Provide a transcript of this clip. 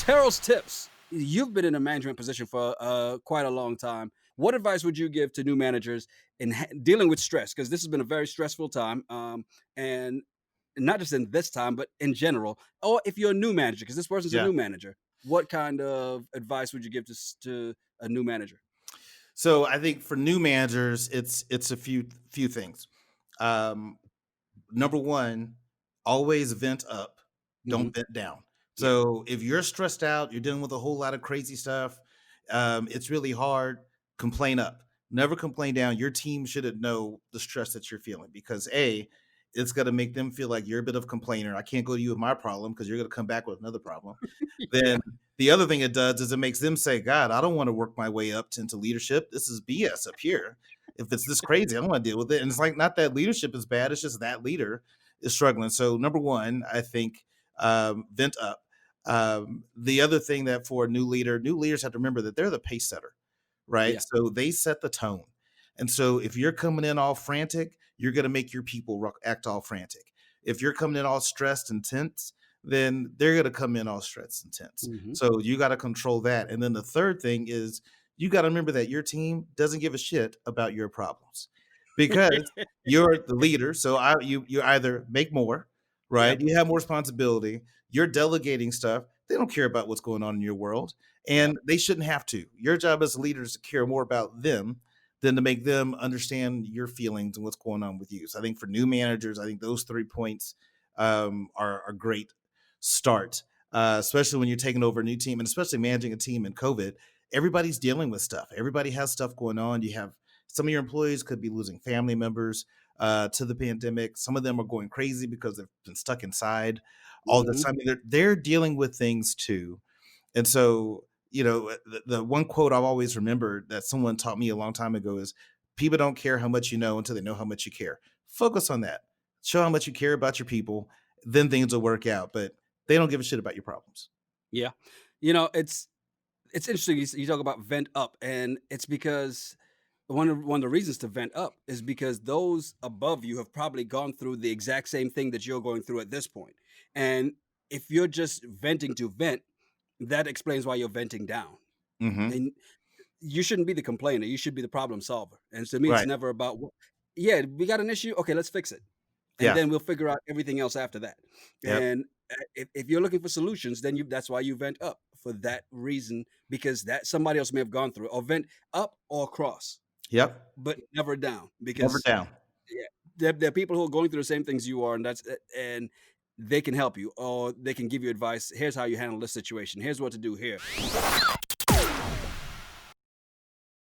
Terrell's tips. You've been in a management position for quite a long time. What advice would you give to new managers in dealing with stress? Because this has been a very stressful time, and not just in this time, but in general. Or if you're a new manager, because this person's a Yeah. new manager, what kind of advice would you give to a new manager? So I think for new managers, it's a few things. Um, Number one, always vent up, Hmm. don't vent down. Yeah, So if you're stressed out, you're dealing with a whole lot of crazy stuff. It's really hard. Complain up. Never complain down. Your team shouldn't know the stress that you're feeling because it's going to make them feel like you're a bit of a complainer. I can't go to you with my problem because you're going to come back with another problem. yeah, Then the other thing it does is it makes them say, God, I don't want to work my way up into leadership. This is BS up here. If it's this crazy, I don't want to deal with it. And it's like not that leadership is bad, it's just that leader is struggling. So number one, I think vent up. The other thing that for a new leaders have to remember that they're the pace setter, right? yeah. So they set the tone. And so if you're coming in all frantic, you're going to make your people act all frantic. If you're coming in all stressed and tense, then they're going to come in all stressed and tense. Hmm. So you got to control that. And then the third thing is you got to remember that your team doesn't give a shit about your problems because you're the leader. So you either make more, right? Yep. You have more responsibility. You're delegating stuff. They don't care about what's going on in your world, Yep. and they shouldn't have to. Your job as a leader is to care more about them than to make them understand your feelings and what's going on with you. So I think for new managers, I think those 3 points are a great start, especially when you're taking over a new team and especially managing a team in COVID. Everybody's dealing with stuff. Everybody has stuff going on. You have some of your employees could be losing family members to the pandemic. Some of them are going crazy because they've been stuck inside all this Hmm. time. They're dealing with things too. And so, the one quote I've always remembered that someone taught me a long time ago is people don't care how much you know until they know how much you care. Focus on that. Show how much you care about your people, then things will work out. But they don't give a shit about your problems. Yeah. It's interesting you talk about vent up, and it's because one of the reasons to vent up is because those above you have probably gone through the exact same thing that you're going through at this point. And if you're just venting to vent, that explains why you're venting down. Hmm. And you shouldn't be the complainer, you should be the problem solver. And to me, it's Right. never about yeah, we got an issue. Okay, let's fix it. And Yeah. then we'll figure out everything else after that. Yep. And if you're looking for solutions, then that's why you vent up for that reason, because that somebody else may have gone through it, or vent up or across, Yep. but never down. Never Because down. yeah, there are people who are going through the same things you are, and and they can help you, or they can give you advice. Here's how you handle this situation. Here's what to do here.